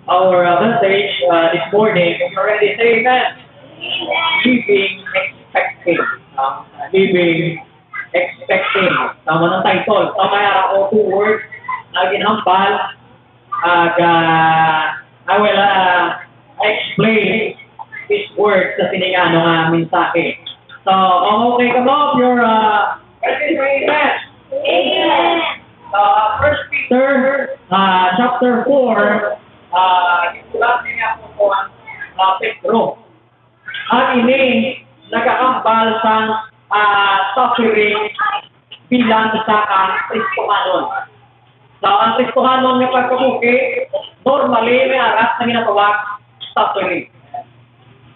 our message this morning is already saying that living expecting. Living expecting. Tama ng title. Tama ako 2 words na ginhambal. I will explain this word sa siningano nga mensahe. So, okay ka mo if you're ready to amen. Amen. First Peter chapter 4 isulat niya po ang Pedro. Ang ini nagkakambal sa suffering bilang isa kang Kristohanon. So, ang Kristohanon nga pagkabuki, normally may aras na ginatawag suffering.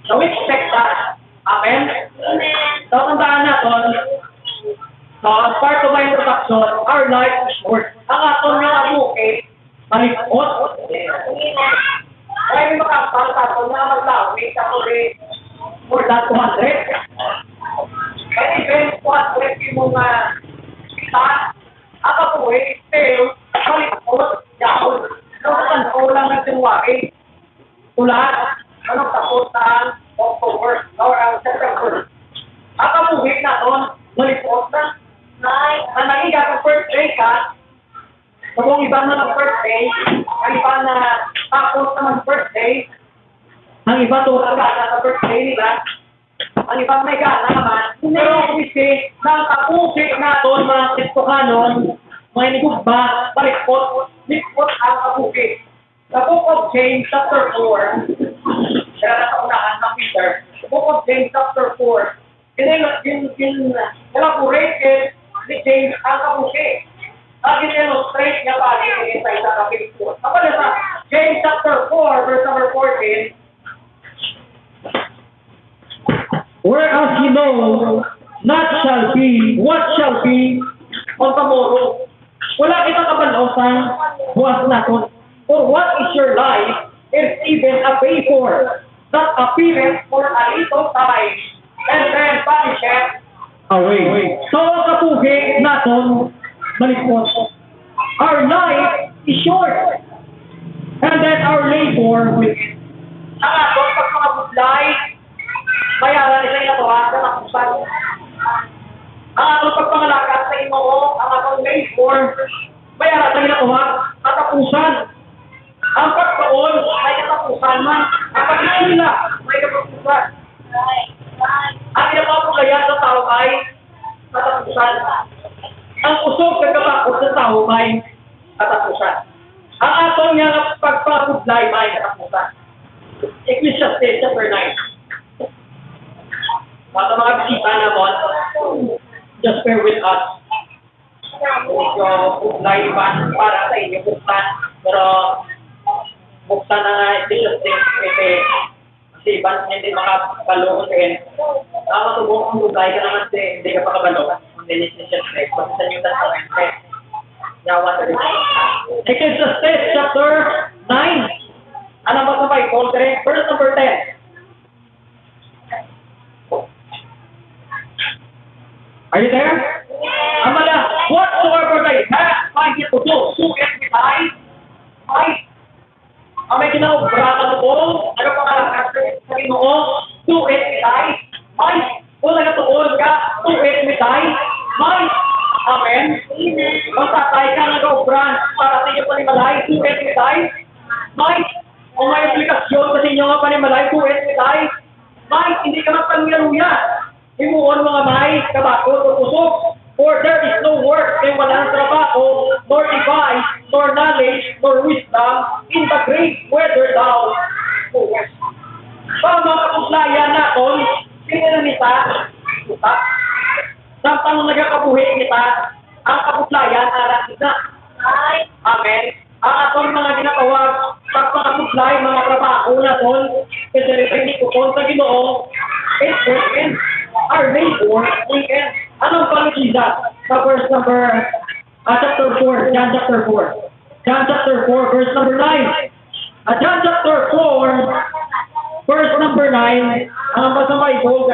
So, we expect that. Amen? Amen. So, tandaan natin, as part of my introduction, our life is short. Ang atong nga kabuki, malikot. Kaya may makapal sa atong nga maglawi, kapuli, more than 200. Kaya even 200 yung mga kita, ang kabuki, pero malikot, yaon. Ano ko lang ng sinuwari? Tulat, anong tapos na October, or September. Ang kabuki na doon, malikot na. Ang nahiga kung birthday ka, kung iba na ng birthday, ang iba na tapos na mag-birthday, ang iba tulad na sa birthday nila, ang iba may gana naman. Pero kasi, nang kapusi na doon mga Kristohanon, mga inigugba, balikot, likot ang kapusi. Sa Book of James chapter 4, kaya nasa unahan ng Peter, Book of James chapter 4, elaborated ni James ang kapusi. Ang in-illustrate niya pa rin sa isang kapitulo. Ako na sa James chapter 4, verse number 14. Whereas you know, not shall be, what shall be on tomorrow. Wala kitang kabalosan, buwas natin. For what is your life is even a vapor that appeareth for a little time and then vanisheth away. So, ang kapugi natin, malikot. Our life is short. And then our labor will end. Ang atong pagpapabudlay, bayaran nila yung natawagan ng kusan. Ang atong pagpangalakan sa Ginoo, ang atong labor, bayaran nila yung natawag, katapusan. Ang pagkaon, may katapusan man. Ang pagkakila, may katapusan. Ang pinapapagayan sa tao ay katapusan. Ang usog ng katakot sa tao ay katapusan. Ang atong nga pagpapudlay ay katapusan. Ecclesiastes chapter 9. Mga mga bisita naman, just bear with us. So, pudlay pa para sa inyo buksan. Pero, buksan na nga Ecclesiastes kasi iban hindi makapalo sa end. Matubok kung pudlay ka naman hindi ka pa kabalo. Ecclesiastes, kasi sa New Testament. Yawa sa dito. Ecclesiastes chapter 9. Ano ba sa Bible? Verse number 10. Are you there? Amala, whatsoever thy hand findeth to do, do it with thy might. Ang may ginaobra ka doon, ano pa nga sa Ginoo, do it with thy might. Kung nagatuon ka, do it with thy might. Amen? Kung tatay ka nag-obran para sa inyo panimalay, do it with thy might. Kung may aplikasyon sa inyo nga panimalay, do it with thy might. Hindi ka magpangyaluya. Himuon mga may kabako o pusok. For there is no work and walang trabaho, nor device, nor knowledge, nor wisdom in the great weather thou goest. So, mga kapuslayan natin, sino na nita? Utak. Sampang nagkakabuhi kita, ang kapuslayan, anak kita. Amen. Ang atong mga ginatawag, sa pagkapuslay, mga trabaho natin, kasi rin ko sa Ginoo, it's working. Our labor weekend. Anong pangkisa sa verse number chapter 4, John chapter 4. John chapter 4, verse number 9. John chapter 4, verse number 9. Ang masamay ko,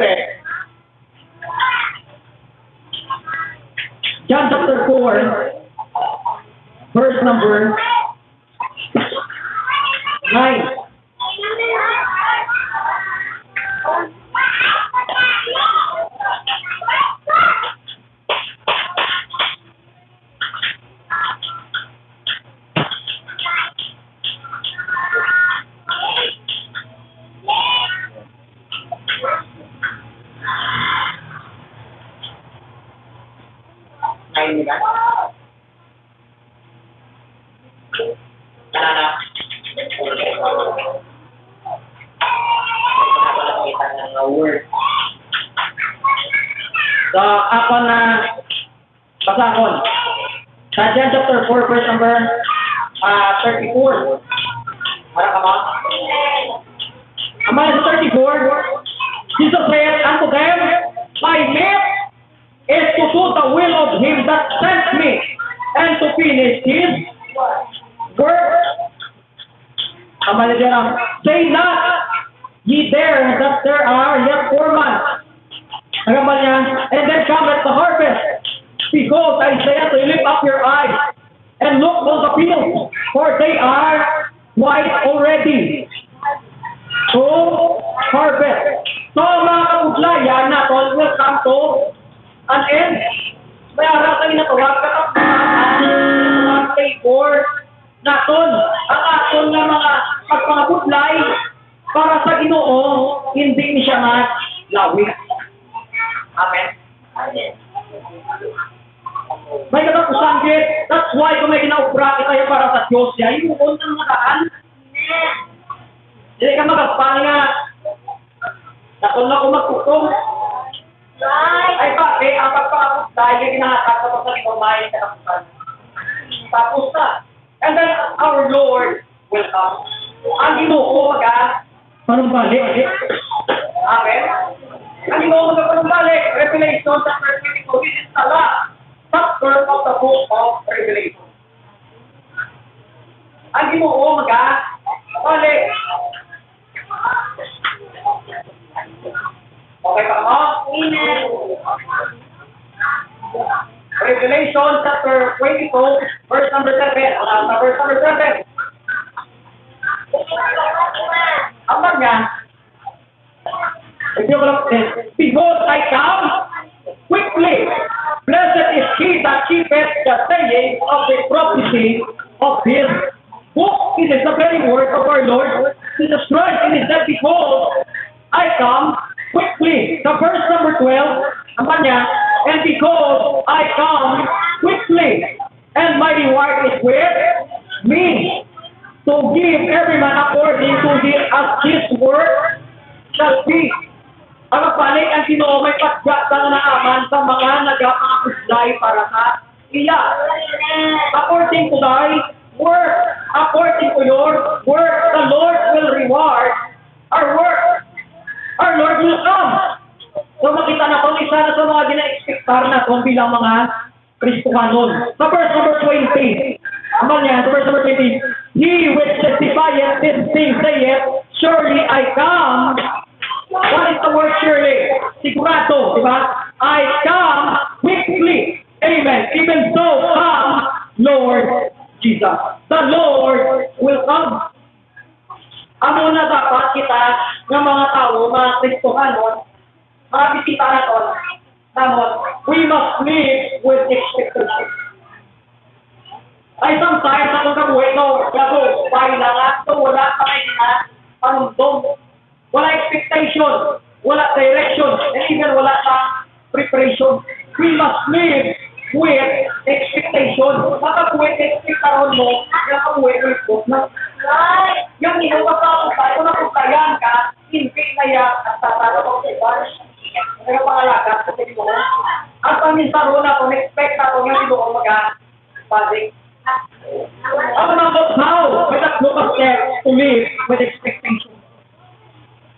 John chapter 4, verse number 9. Nine nila. Kanana. Word. So, ako na basahon. Sa John chapter 4, verse number 34. Para ka ba? Among the 34, Jesus said unto them, my meat is to do the will of him that sent me, and to finish his work. Among the say not ye there that there are yet 4 months. Hanggang niya, and then cometh the harvest. Behold, I say unto you, lift up your eyes, and look on the fields, for they are white already to harvest. So, mga kabuglayan natin will come to an end. May araw kayo na tawag, katapos labor natin, ang aton na mga pagpangabuglay, para sa Ginoo, hindi siya lawig. Amen. May katapusan din. That's why kung may ginaubra tayo para sa Diyos, yan yung unang nakaan. Hindi ka magapang nga. Nakon na kung magputong. Ay bakit, ang pagpapagdahil yung ginahakap sa pagkalimamay ng katapusan. Tapos na. And then our Lord will come. Ang Ginoo panumbalik. Amen. Ang Ginoo panumbalik. Revelation chapter 22. This is the last chapter of the book of Revelation. Ang Ginoo balik. Okay pa mo? Amen. Revelation chapter 22, verse number 7. Verse number 7. Ang niya, behold, I come quickly. Blessed is he that keepeth the saying of the prophecy of his book. It is the very word of our Lord Jesus Christ. And it said, behold, I come quickly. The verse number 12, ang niya, and behold, I come quickly, and my reward is with me, to give every man according to his work shall be. Ang pagbalik ang Ginoo may patgat ng naaman sa mga nagapangapuslay para sa iya. According to thy work, according to your work, the Lord will reward our work. Our Lord will come. So makita na kung isa na sa mga gina-expectar na kung bilang mga Kristohanon. Sa verse number 20, aman niya, sa verse number 20, he which testifieth this thing saith, surely I come. What is the word surely? Sigurado, di ba? I come quickly. Amen. Even so, come, Lord Jesus. The Lord will come. Amo na dapat kita ng mga tao, mga Kristohanon, mga bisita natin, we must live with expectation. Ay sometimes akong kabuhay ko, lago, bahay na nga, so wala pa kayo na panundong. Wala expectation, wala direction, and even wala pa preparation. We must live with expectation. Makabuhay expectaron mo, yung kabuhay ko na. Yung inuwa pa ako tayo, kung napuntayan ka, hindi kaya at tatara ko sa iba. Kaya pangalaga, sa tingin mo. At paminsan ro na kung expect na kung yung inuwa mag-balik. Ako na about how we must look at there to live with expectation.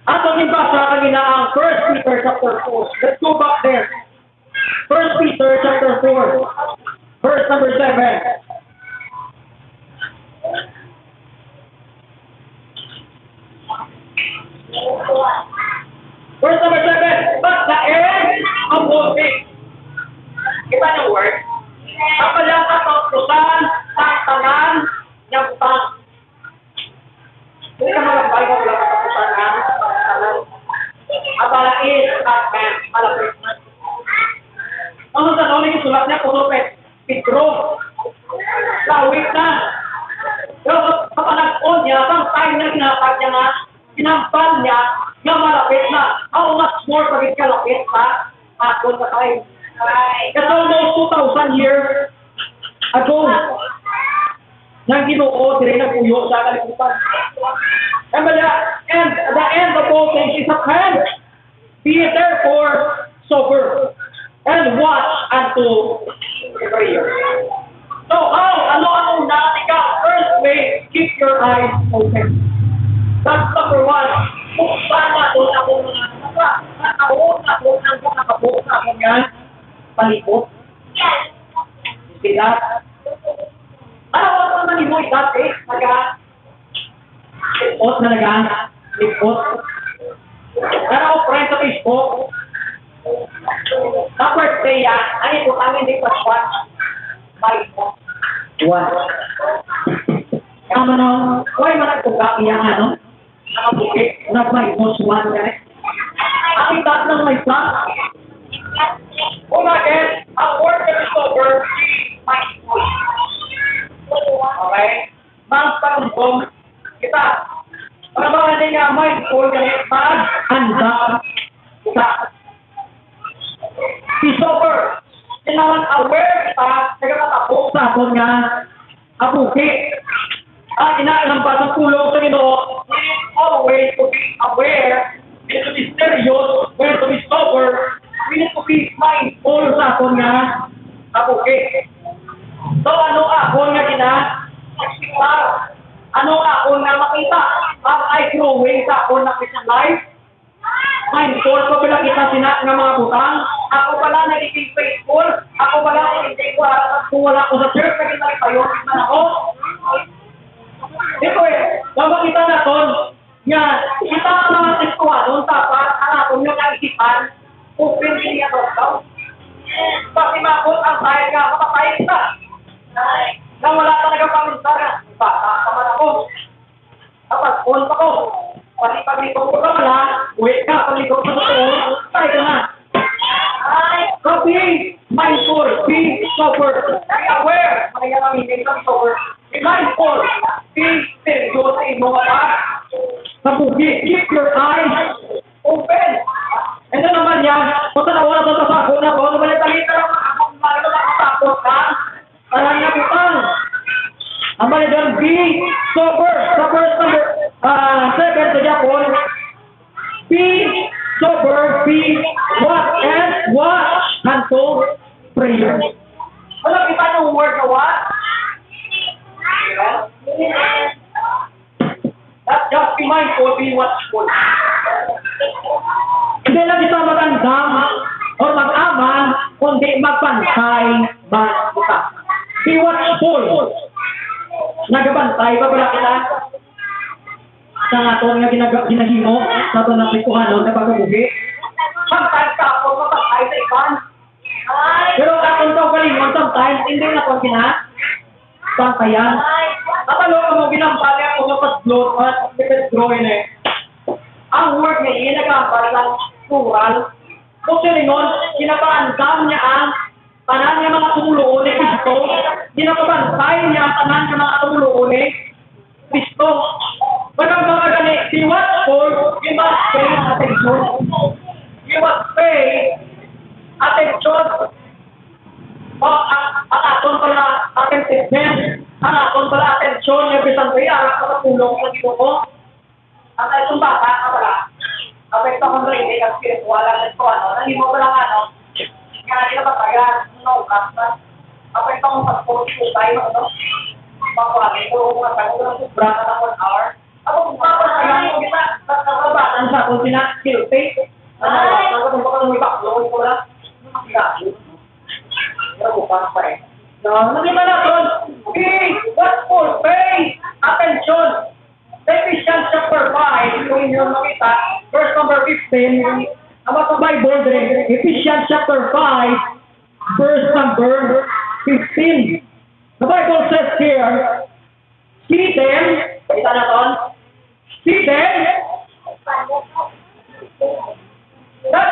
At ang ibasa kanina ang 1 Peter chapter 4. Let's go back there. 1 Peter chapter 4. Verse number 7. Verse number 7. But the end of all things. Iba ng word. Ang palang katautusan, ang tangan, ng utang. malait at malapit na. Ang sa noon yung sulat niya, puno Pedro. Lawit na. Pero kapanag-on niya, bang time na ginapag niya nga, ginampal niya, nga malapit na. How much more pagit kalapit na aton na time. Kasi almost 2,000 years ago, nang Ginoo dire nagpuyo sa kalibutan. And the end of all things is at hand. Be therefore sober and watch unto prayer. So ano ang una ikaw? First way, keep your eyes open. That's number one. Buksan na doon ako mga nakaon na doon ang nakabuk na ako yan. Palibot. See that? Ano naman ni mo dati? Lipot na lipot. Pero ako friend sa Facebook, sa birthday yan, ano ito kami hindi paswan, malipot. One. Kama no, why man nagtugak yan nakabukit, nagmalipot one ka Ang itat ng may plan. Bakit? Ang word na discover, mindful. Okay? Mang pangumpong kita. Para ba hindi nga mindful ganit mag-handa kita. Be sober. Kailangan aware kita nagkakatapok sa aton nga abuki. Inaalam pa sa kulong sa Ginoo, we need always to be aware, we need to be serious, we need to be sober, we need to be mindful sa aton nga abuki. So ano ako nga ano ako nga makita ang I growing sa ako na Christian life? Mindful ko pala kita nga mga butang. Ako pala nagiging faithful. Ako pala hindi ko kung wala ko sa church naging tayo man ako. Ito makita natin nga kita ang mga sitwasyon dapat ang atong yung kaisipan open niya daw. Kasi makot ang tayo nga kapatay kita. Na wala talaga paminsara. Bata naman ako. Kapag on pa ko, pag-likot ko ka pala, uwi ka, pag-likot ko sa tuon, tayo ka na. So be mindful, be sober, be aware. Mga yan ang hindi kang sober. Be mindful, be serious sa inyo mga sa bugi. Keep your eyes open. And then naman yan, kung tanawa na ito sa sako na ko, naman yung talita lang akong makakapakot ka, parang nga butang. Ang maligang be sober. Sa first number, second sa Japon, be sober, be what and watch unto prayer. Wala kita yung word na what? That's just be mindful, be watchful. Hindi lang kita magandang o mag-aman, kundi magpantay ba kita. Be watchful. Nagabantay pa pala kita sa aton nga ginahimo sa aton na pituhanon na pagkabuhi. Sometimes ka ako mapatay sa ikan. Pero aton ka kalimon sometimes hindi na po pantayan. Kapalo ka mo ginampali ako mapag-blow at mapag-drawing ang word niya yun nagampal lang plural. Kung siningon, kinapaandam niya ang tanan niya mga tumuluon ni Kristo. Ginapabantay niya ang tanan niya mga tumuluon ni Kristo. Bagang mga gani, be watchful, you must pay attention. You must pay attention. Ang aton pala attentiveness, ang aton pala attention, yung bisang kaya, ang katulong sa Ginoo. Ang itong bata ka pala, apekto kong rin, ang spiritual, ang ito, hindi mo pala kaya nila ba kaya, apekto kong pag-post tayo, pag-wagi ko, kung matagod ng sobra na 1 hour, ako kung papasaya mo kita, nakabatan sa kung sina-skillface, nakatong baka nung ibaklo, ito lang, pero bukas pa nakita natin, watchful, pay attention. Ephesians chapter 5, kung inyo makita, verse number 15, ang mga Bible, Ephesians chapter 5, verse number 15. The Bible says here, see them, kita natin, see them,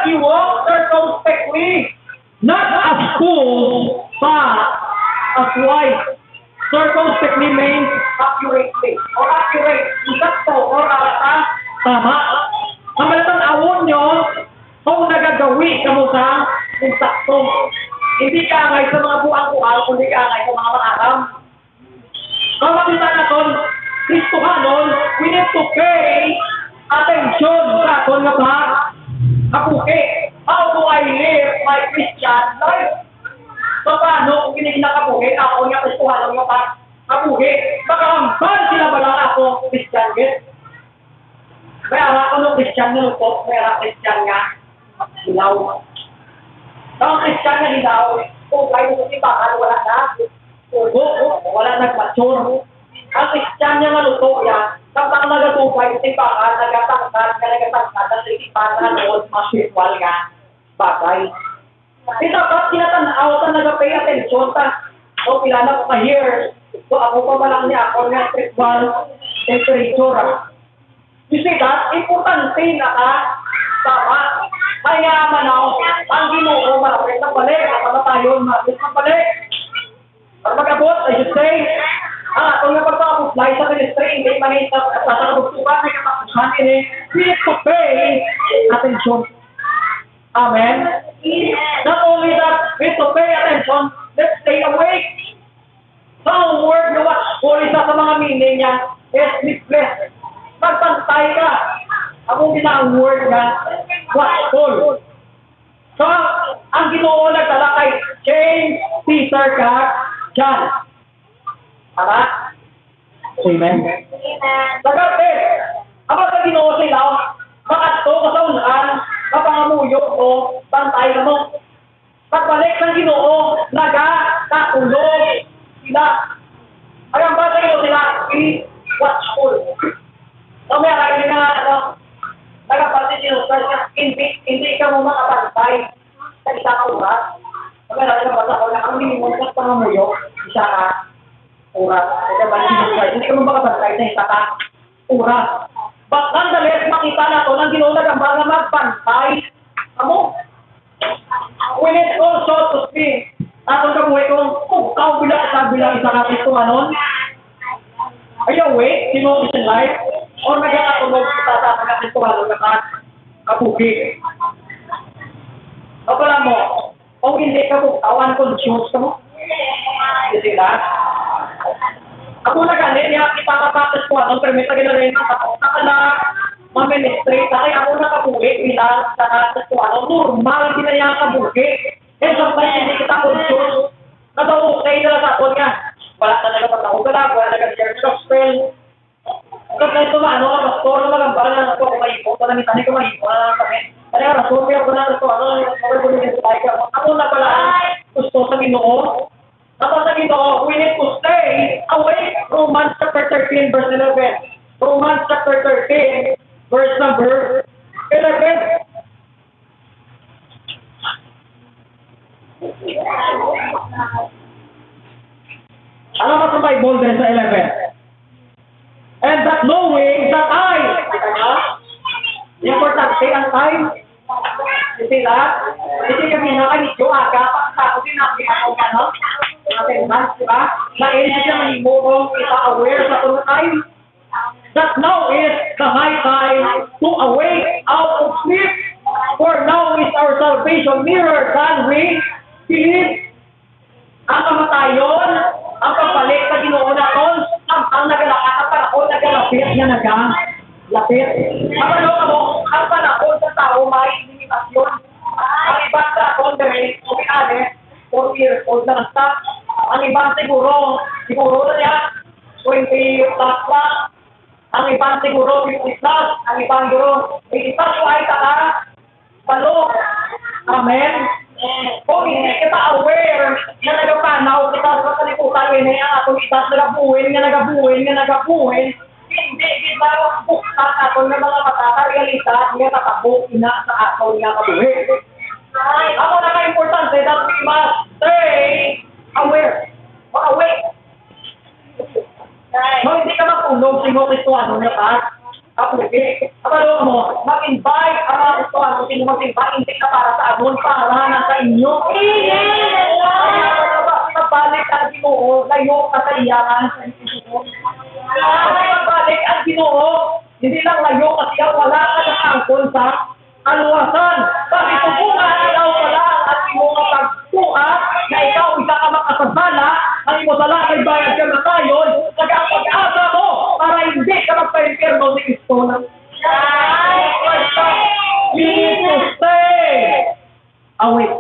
you walk circumspectly, not as fools, but as wise. Circumspectly means accurately, or accurate, sakto, or tama. Ang malatang awon nyo, kung nagagawi ka mo sa sakto. Hindi ka angay sa mga buang-buang, kundi ka angay sa mga maaram. Kung makita natin, Kristohanon, we need to pay attention sa aton nga ba? Kapuki, how do I live my Christian life? So paano kung kinakapuki, ako nga Kristohanon nga ba? Kapuki, baka hanggang sila ba lang ako Christian git? Kaya ako nung Christian nga lupok, kaya Christian nga hilaw. Ang Christian nga hilaw, kung kayo sa simbahan, wala na. Wala nagmature. Ang Christian nga luto yan, kapag nagatupay sa simbahan, nagatangkad, at isipan na noon, mga spiritual nga bagay. Ito ka, tinatanaw ka, nag-pay attention ka. O pila na ko ka-years, so ako pa malang niya ako nga spiritual temperature. You see that? Importante na ka, tama. Kaya manaw, ang Ginoo malapit na balik, kapatayon, malapit na balik. Pag mag-abot, I should say, kung nga pagpapapulay sa ministry, hindi manit na sa kabugtukan, may katapusan, we need to pay attention. Amen? Not only that, we need to pay attention, let's stay awake. So, ang word na watchful, isa sa mga meaning niya, is sleepless. Magpantay ka. Ako ang word na watchful. So, ang Ginoo nagdala kay James, Peter, ka, John. Tama? Amen? Nagapit. Apa sa Ginoo sila, makato ka sa unan, kapangamuyo o bantay ka mo. Pagbalik ng Ginoo, nagkatulog sila. Ay, ang bata Ginoo sila, be watchful. So, may akay na, nagapatid yung hindi ka mo makapantay sa isang oras. Maganda ka bata ko na ang minimum sa pangamuyo, isa ka oras. Hindi ka mo makapantay sa isa ka oras. But nonetheless, makita na ito ng Ginoo ang mga magpantay. Amo? We need also to see. Atong kabuhay kung kung bilang isa ka Kristohanon. Are you awake? Sino is in life? Or nagkakatulog kita sa mga Kristohanon na kabuhi? Kapala mo, kung hindi ka buktawan, conscious ka mo. Hindi sila. Ako na ganit, niya kita kapatas ko anong permita ginagayin ng kakala ma-ministry, kaya ako nakabuhi bilang sa kapatas ko anong normal, hindi na niya kabuhi. Eh, sometimes hindi kita conscious. Nataw, okay na lang sa ako niya. Wala na nagpatawag ka lang, wala nag-share ng gospel. Kapag na ito maano, pastor na magambala na ito, kung mahipo, talamitan ko mahipo na lang kami. Kaya rason, kaya ko na ito, ako na pala gusto sa Ginoo. Tapos sa Ginoo, we need to stay awake. Romans chapter 13, verse 11. Romans chapter 13, verse number 11. Ano ba sa Bible din sa 11? And that knowing that I, importante ang time. You see that? Kasi kami na kanito, aga, pakasako din natin ako gano'n. Attendance, di ba? Na-edit siya manimo kung kita-aware sa kung time. That now is the high time to awake out of sleep. For now is our salvation nearer than we believe. Ang kamatayon, ang pagbalik sa Ginoo naton, ang nagalakad, ang panahon nagalapit niya nagalapit. Ang panahon sa tao may limitasyon. Ang ibang sa akong dahil, kumikane, 4 years old na nasta. Ang ibang siguro na niya, 20 plus lang. Ang ibang siguro 50 plus. Ang ibang siguro 80 plus ay taka. Palo. Amen. Kung hindi kita aware na nagapanaw kita sa kaliputan, yun ay atong itas nagabuhin, hindi kita buksan atong ng mga matata-realidad nga natabok na sa atong nga kabuhin. Ako naka-importante that we must stay aware. Awake. No, hindi ka matulog, sino Kristohanon na pa. kapugi. Kapalo mo, mag-invite ang mga gusto ang sino mag-invite, hindi ka para sa amon, para na sa inyo. Amen. Kaya ano ba, nagbalik ang Ginoo, layo ka sa iyangan sa Ginoo. Kasi nagbalik ang Ginoo, hindi lang layo ka siya, wala ka na angkol sa kaluwasan. Kasi tubuhan ikaw wala at iyong pagtuat na ikaw isa ka makasasala, ang imo sala ay bayad ka na tayo, nag-pag-asa mo para hindi ka magpa-impierno ni Kristo na. You need to stay awake.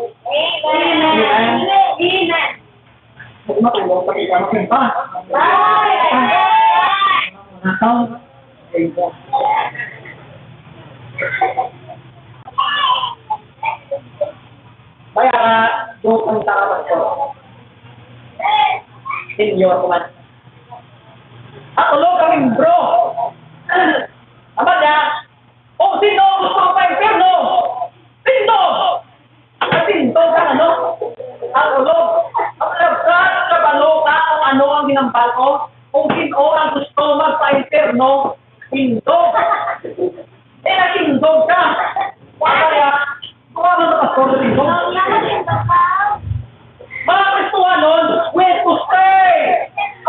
Amen. Amen. Huwag matulog pa ikaw magpimpa. Nakaw. Kaya ka, doon ang tawag ko. Senior ko man. At tulog kaming bro. Ama niya, kung sino gusto ko pa impierno, sino? At sino ka ano? Ang tulog. Ang labras sa baloka kung ano ang ginambal ko. Kung sino ang gusto magpa-impierno, sino? Eh, nagindog ka. Kaya, kumama sa pastor sa sino? Mga Kristuhanon, wait to stay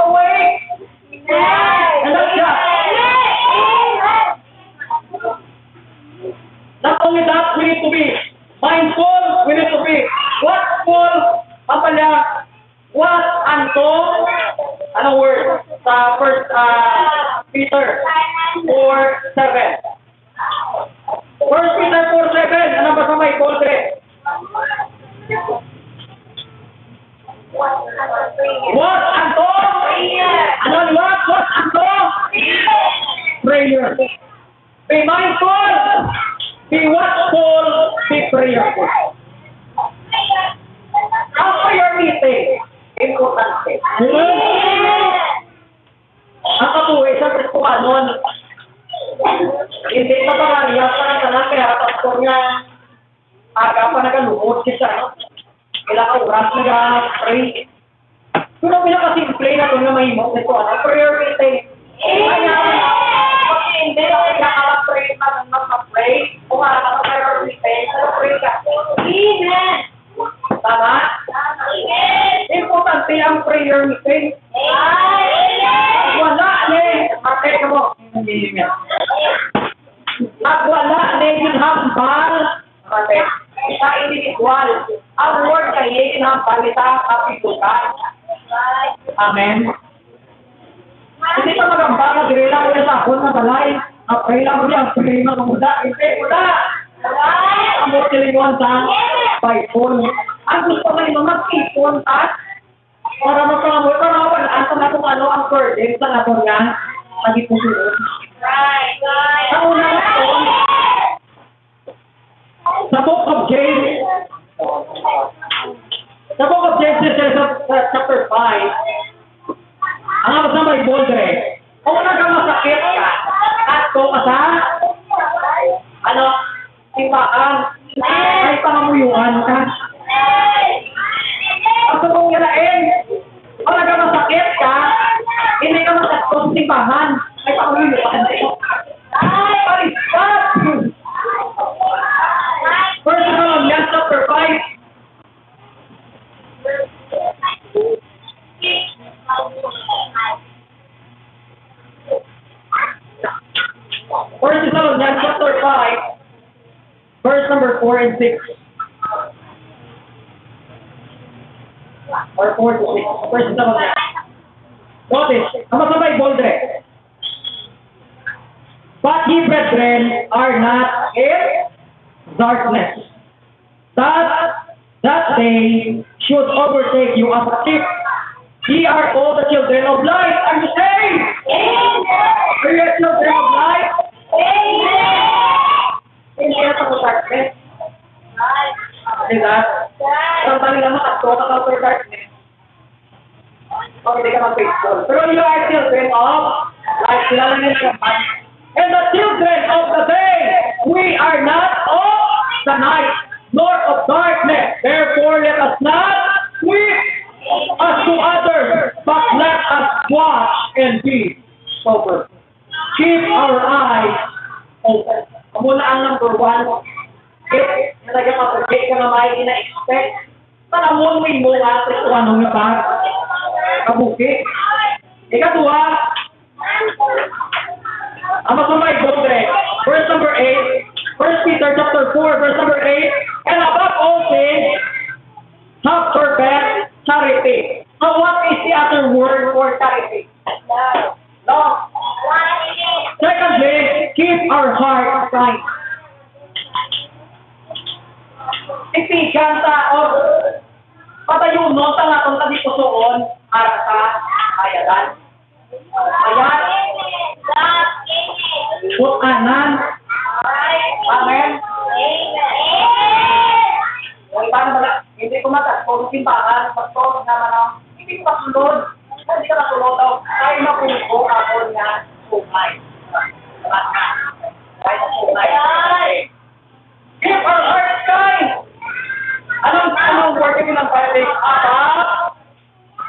awake. Anak siya. Not only that, we need to be mindful, we need to be watchful, papalya, what anto, anong word? Sa first Peter 4:7. First Peter 4:7, ano ba sa may kodre? What anto? Ano ni what? What anto? Prayer. Be mindful, be watchful, be prayerful. Ang prayer meeting, importante. Ang kabuhay sa Kristuhanon, hindi sa parangya pa na tanan, kaya pastor niya, aga pa nagalumot siya. Ilang oras nag-pray. Kung ang pinakasimple na ito na mahimok nito, prayer meeting. Kaya, pag hindi na kaya ka mag-pray, mag-pray, kung ka sa prayer meeting, pray ka. Amen. Tama? Importante ang prayer meeting. Wala ka mo. Wala yung hambal. Sa individual. Ang word kayo yung hambal sa kapitulan. Amen. Hindi ka magambal na dirila ko sa akon na balay. Ang pray lang ko niya, pray lang ko muda. Hindi, muda. Ang mo tilinguan sa Bible. Ang gusto ko yung mag-ipon at para magpangamoy, para mawalaan sa natong ano ang burden sa natong nga mag-ipusunod. Sa unang ito, sa Book of James, chapter 5, ang abas na may boldre, kung nagkamasakit ka, at kung ka sa, sipakan, ay pangamuyuan ka. At kung yalain, kung nagkamasakit ka, hindi ka masakot sipahan, ay pangamuyuan ka. Ay, palispat! First Thessalonians chapter 5. First Thessalonians chapter 5, verse number 4 and 6. Or 4 to 6. First Thessalonians. Notice, ang masabay boldre. But ye, brethren, are not in darkness, that day should overtake you as a thief. Ye are all the children of light. Are you saved? Are you children of light? Hindi na sa darkness. Diba? Sampai lang makasota ka sa darkness. Pag hindi ka mag-faithful. Pero you are children of light. Kilala niyo naman. And the children of the day, we are not of the night, nor of darkness. Therefore, let us not sleep as to others, but let us watch and be sober. keep our eyes open. Muna ang number one. If nalagyan ka ka na may ina-expect, panamunin mo nga kung anong nga ba? Kabuki. Ikatuwa, ang masumay Godre, verse number 8, 1 Peter chapter 4, verse number 8, and above all things, have perfect charity. So what is the other word for charity? Love. Secondly, keep our heart right. Itigan o patayon no sa natong kadipusoon para sa kayadan. Ayan. Putanan. Amen. Paano ba? Hindi ko matas kung simbahan, pastor, naman hindi ko masulod. Hindi ka masulod daw. Ay mapuno ako na sumay. Ay sumay. Keep our hearts kind. Anong word ko ng Bible?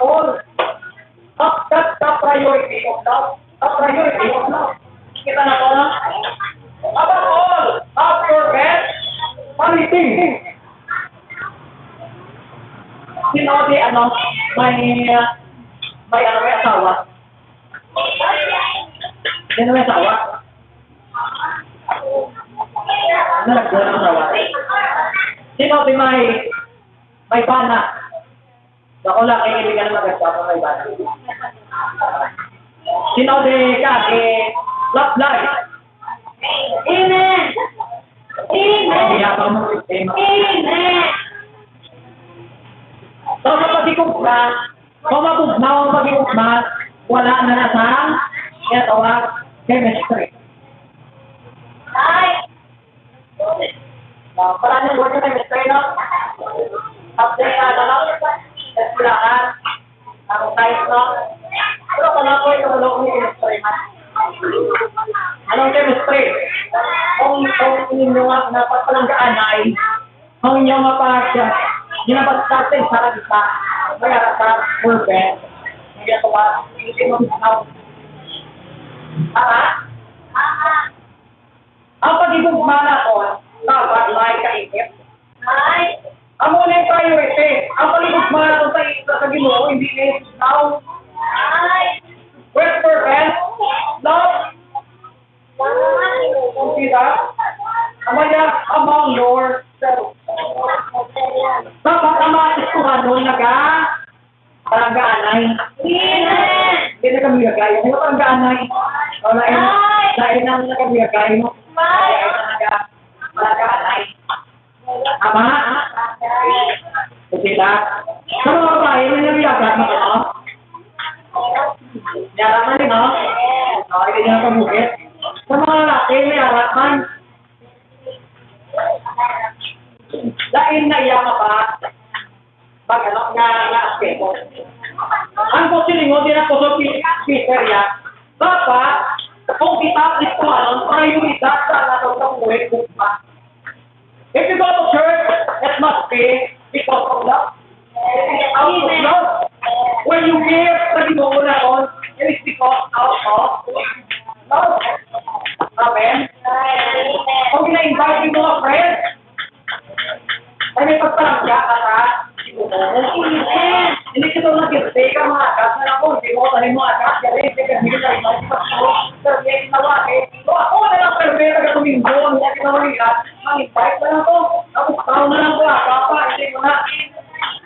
All. That's the priority of love. The priority of love. Kita na ko na? Above all, have your best quality. Sino di may asawa? Sino may asawa? Ano nagbuo ng asawa? Sino di may bana? Ako lang kaibigan ng maganda kung may bana. Sino di love life? Amen. Amen. Amen. So, mapagigugma, kung mapagigugma, wala na na sa chemistry. Ay. Wala na word na chemistry, no? Subject na lang, eskulaan, ang size, no? Pero kung ako ito, wala kong chemistry, man. Anong chemistry? Kung inyo nga napagpalanggaan ay, kung inyo nga ginabas-starting sa kita, may arasar, perfect, hindi ito ba, hindi mo bitaw. Ang pag-ibugma na ko, dapat may kainip. Ang muna yung priority. Ang pag-ibugma na ko sa Ginoo, hindi na now. Where's perfect? Love. Consider. Among yourself. Dapat ang mga istuhan nun paranggaanay. Hindi na kami gagay. Ano paranggaanay? Dahil na kami gagay mo. Paranggaanay. Ama? Sila? Sa mga bahay, may nabiyagat na ka, no? Yaraman din, no? Hindi na kabukit. Sa mga lalaki, may yaraman. Dahil naiyak ka pa, pag nga aspeto. Ang posilingo, din ako sa Peter yan, dapat, kung itapit ko prioridad sa natong sa buhay bukma. If you go to church, it must be because of love. Out of love. When you give sa Ginoo na ron, it is because out of love. Amen? Kung ina-invite yung mga friends, ay may pagpalangga ka sa hindi ka ito nag-irte ka mga agas na ako, hindi mo tanin mo agas, kaya hindi ka hindi ka rin sabihin na wake. So ako na lang pervera ka tuminggo, hindi ka nawaligat, mag-invite na lang ko, napustaw na lang ko, papa, hindi mo na.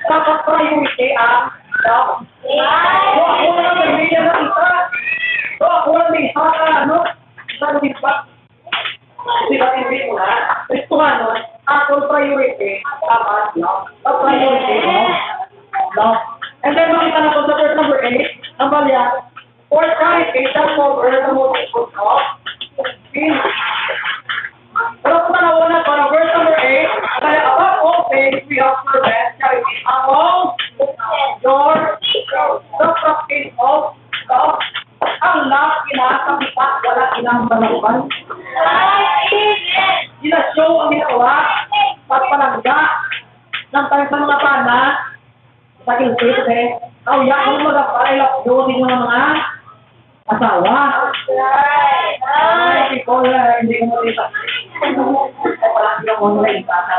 Dapat priority ang love. So ako na lang pervera na isa. So ako na lang isa ka, isa na isa. Kasi ba't hindi mo na? Kristuhan nun, akong priority, dapat love. Ang priority mo, love. And then makita na po sa verse number 8, ang balya, for Christ is the cover the multiple of sin. Pero kung tanawa na para verse number 8, kaya above all things, we have for best charity among the practice of love. Ang love, kinakapitak, wala kinakabalakban. Ginashow ang ginawa, pagpalangga, ng tayo sa mga pana, sa aking state, yakin mo magpapalay lang yun yung mga Asawa. Right. Ay, ikaw hindi ko mo rin sa... Wala silang online pa sa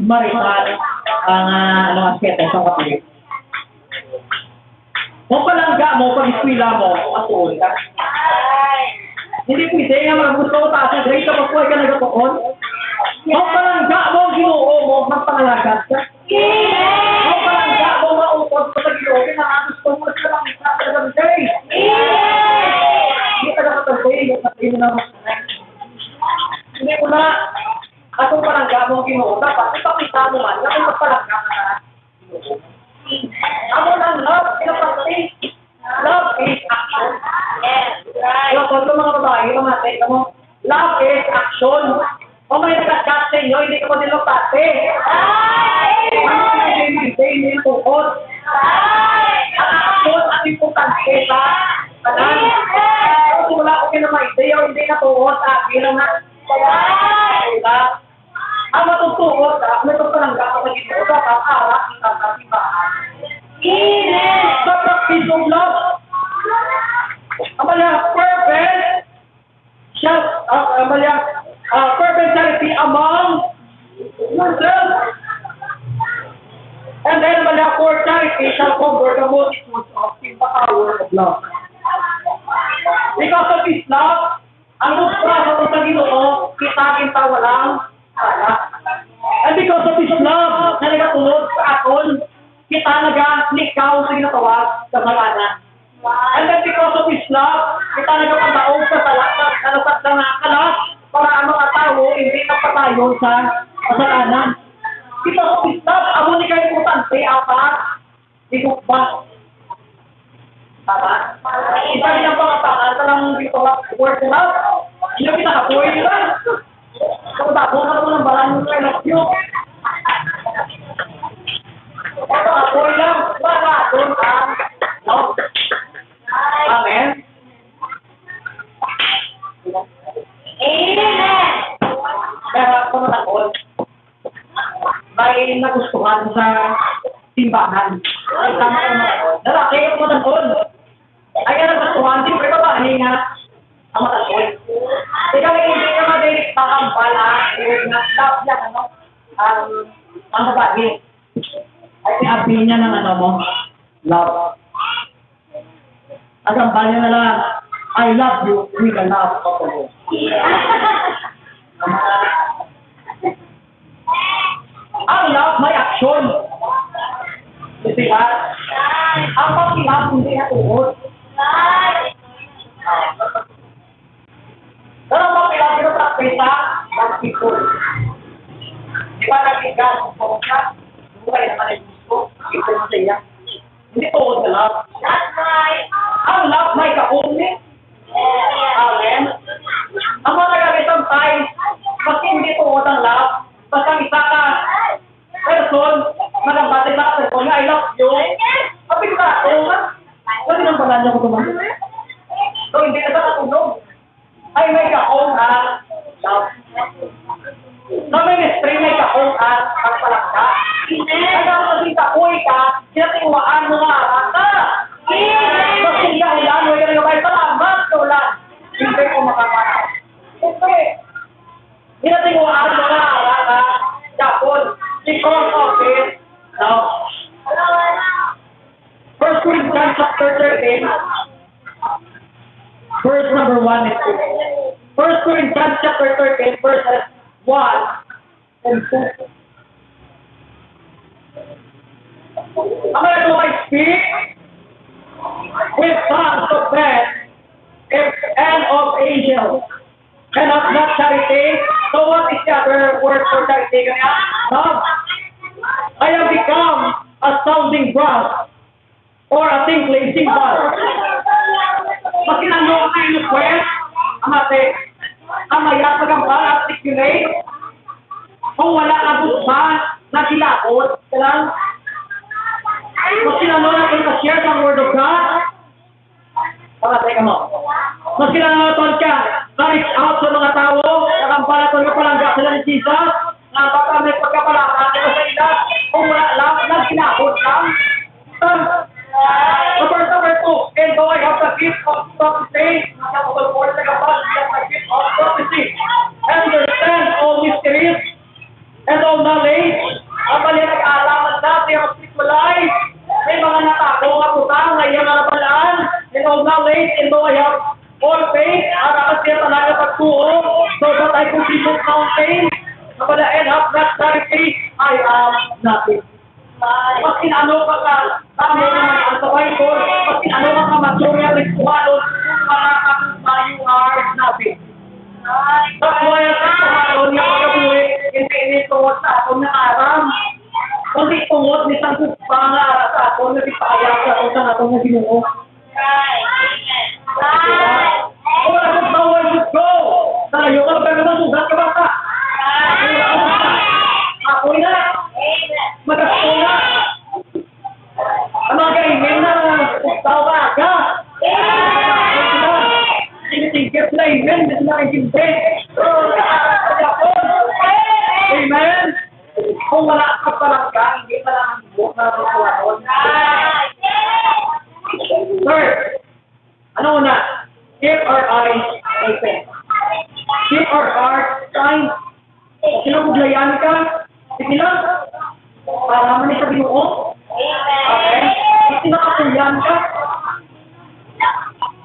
marital ang aspeto sa kapatid. Kung palangga mo, pag iskwila mo, atuon ka. Hindi pwede nga mga gusto ko taas na grade kapag ka nagapakon. Kung palangga mo, ginoo mo, magpangalagat ka. Kung palangga mo, maupod ko sa ginoo, kinakagusto mo sa lang isa sa gabay. Hindi ka na matagay, hindi mo na masanay. Hindi mo na, atong palangga mo, ginoo, dapat ipakita mo man, na kung palangga ka na ginoo. Amo ng love, pinapagpapit. Love is action. Yes, right. So, kung mga babae, kamate, mo, love is action. Kung may nag-chat sa inyo, hindi ka mo din magpate. Ano na hindi yung tukod? Ang action at importante sa kanan. Kung wala ko kinamaite, o hindi na tukod, akin lang na. Ang matutukod, may pagpalangga ka sa ginoo, dapat arak ng kasibahan. Sa practice of love, fervent charity among yourselves. And then, for charity shall cover the multitude of the power of love. Because of this love, ang magprasa sa Ginoo, kita walang sala. And because of this love, na nagatulog sa aton, kita naga-likaw sa ginatawag sa malanan. And then because of His love, kita nagapadaog sa salat na nakakalas para ano tao hindi napatayon sa kasalanan. Because of His love, amo ni kayo importante, apat, ikot ba? Tama? Isa rin ang pangatangan sa lang dito word love. Hindi yung pinakabuhay nila. Kung tapos na ito ng balang nyo kayo nyo. Ito apoy lang, wala doon ang love. Amen? Amen. Kaya kung natakot, may nagustuhan sa simbahan. Ay, tama ko natakot. Lalaki yung matakot. Ay, nagustuhan, siyempre babae nga ang matakot. Ikaw hindi ka madirik pakambala, na love yan, ano? Ang babae. Ay, sinabi niya ng ano mo, love. Ang niya na lang, I love you with the love of the Lord. Ang love may aksyon. Kasi ba? Ang pag-love hindi na tuhod. Pero ang pag-love ito prakpita ng people. Di ba nag-igas kung ka? Buhay naman ay gusto. Ito mo sa iya. Hindi tuhod na love. That's right. Ang love may kaunit. Amen. Ang mga nagagitang tayo, kasi hindi tuhod ang love, basta isa ka person, magambate na ka person, I love you. Kapit ka, oo nga. Kasi nang balan niya ko tumasin. So, hindi ka sa katulog. Ay, may kaong ang love. Sa ministry, may kaong ang pagpalangga. Kaya kasi kapoy ka, sinatingwaan mo nga ka. Kasi nga ulan, huwag ka nagabay, salamat sa ulan. Hindi ko makapanaw. Kasi, sinatingwaan mo nga ka, Japon, because of it. Now, 1 Corinthians chapter 13, verse number 1 and 2. 1 Corinthians chapter 13, verses 1 and 2. I'm going to speak with tongues of men and of angels, and of not charity. So what is the other word for charity? Love. I have become a sounding brass or a tinkling cymbal. Pag kinano ka yung request, ang ate, ang mayat magambal, articulate, kung wala ka busba, nagilakot, kailang, pag kinano natin ka-share sa Word of God, teka mo, pag kinano ka, ka-reach out sa mga tao, nakampalaton ka palangga sila ni Jesus, na baka may pagkapalakan ka sa ila, kung wala lang, nagilakot lang, verse number 2, and though I have talaga pagtuo. So that I could be moved mountain. Kapag end up that charity, I am nothing. Mas inano ka ka, tamo naman ang sa Bible, mas inano ka ka materialiskuhanon, kung mga kapag you are nothing. That's why ang kapag nga pagkabuhi, hindi tungod sa akong nakaram. Kundi tungod ni Santo Pangara sa akong nagipaya sa akong sa akong naginuo. Kung ako bawal should go, tayo ka ba naman sugat ka ba ka? Ako na, magasto na. Ang mga kaimin na tao ka aga. Tinitigit na imen, hindi na kaintindi. Amen? Kung wala ka palang ka, hindi pa lang ang buhok na makuha. Third, ano una? Keep our eyes open. Keep our hearts kind. Sinabuglayan ka, sige lang. Para naman sa Ginoo. Okay? Kasi nakatuyan ka.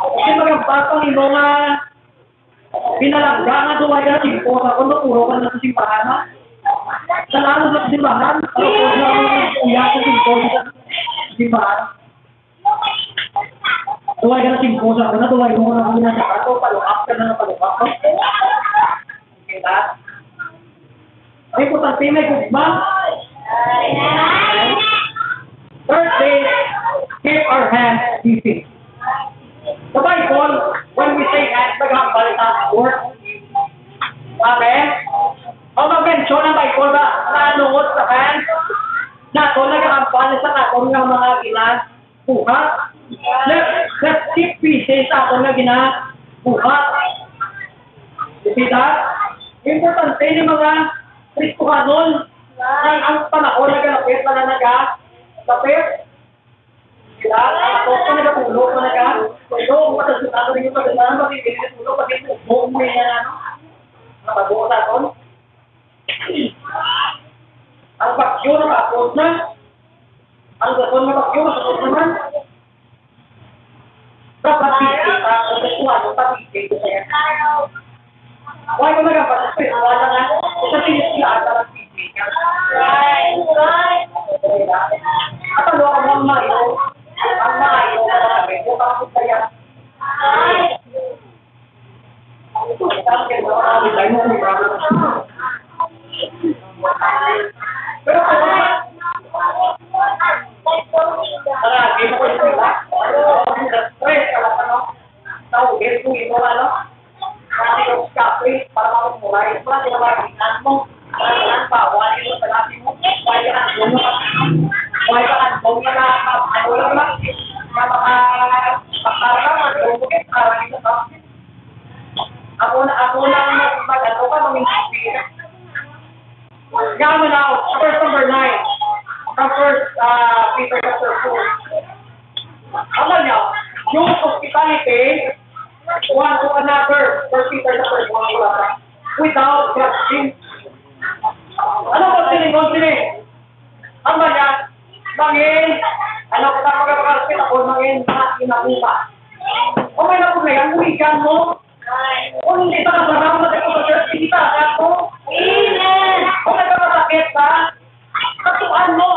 Kasi magagbatang ino nga pinalangga nga duwag na simpo sa kung naturo ka na sa simbahan ha. Sa lalo sa simbahan, ano po na uya sa simpo sa simbahan. Duwag ka na simpo sa kung duwag mo na muna sa kato, paluap ka na paluap ka. Okay ba? Ay po sa may gugma. Third day, keep our hands busy. Sa Bible, when we say hands, naghambal sa work. Okay? O mag-mention ang Bible ba na nungod sa hands? Na ito naghambal sa akong ng mga ginabuhat. Let's keep busy sa akong na ginabuhat. You see that? Importante yung mga Kristohanon ang panahon na galapit na nagagapit. Sila, ako pa nagapulog na nagapulog. Matasunato rin yung pagdaan, magiging tulog, pati buong may nababuo sa aton. Ang bagyo na kapos na. Ang gason na bagyo, kapos naman. Dapat bigay ka, ang Kristohanon, pabigay ko sa'yo. Why ko nagapasok ito? Wala nga. Kasi sila ata ng bibig. At ano ang mga mayo? Ang mayo na namin. Kung ako kaya. Pero kung marami mo ko sila. Stress. Tawagin ko ito ano? Kasi yung kape, para makumuray, wala sila makikinan mo. Kailangan pa, wala yung salapi mo. Wala ka ang buong wala ka ang buong na ano lang lang. Na makakaraman, bukit, para dito ka. Ako lang mag-ano ka, mamingkipin. Gawin na ako, verse number 9. From first Peter chapter 4. Alam niyo, yung hospitality, one to another, First Peter chapter 1, without judging. Ano ba sining? Ang banyan, mangin, ano ka na magkakaroon ako, mangin, inakuha. O may napunayan, uwigan mo. O hindi pa kasarap, matapos sa church, hindi pa ako. Amen! O nagkakasakit ka, katuan mo.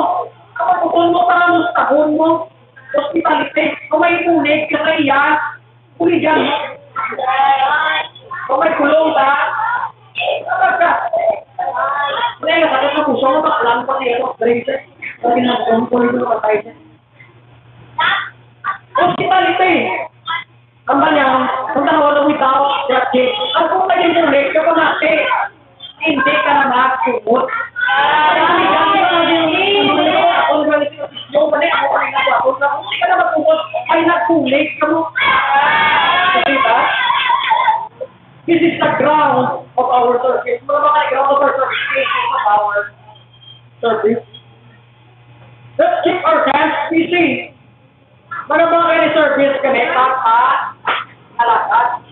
Kapatutun mo, karamustahon mo. Hospitality, o may punig, kakaya, uligan mo. Kung may kulong ka, kapag ka. Kaya nasakit na puso mo, bakalang pa kayo, braces. Kasi nagkong ko rin mga tayo. Hospitality. Ang banyang, kung nakawala without judging, ang kung naging ulit ka pa natin, hindi ka na nakasumot. Kaya hindi ka na kung galit yung balik ako pa rin ako, kung hindi ka na magpumot, ay nagpulik ka mo. This is the ground of our service. Mga mga ground of our service, of our service. Let's keep our hands busy. Mga mga service kami, alakad,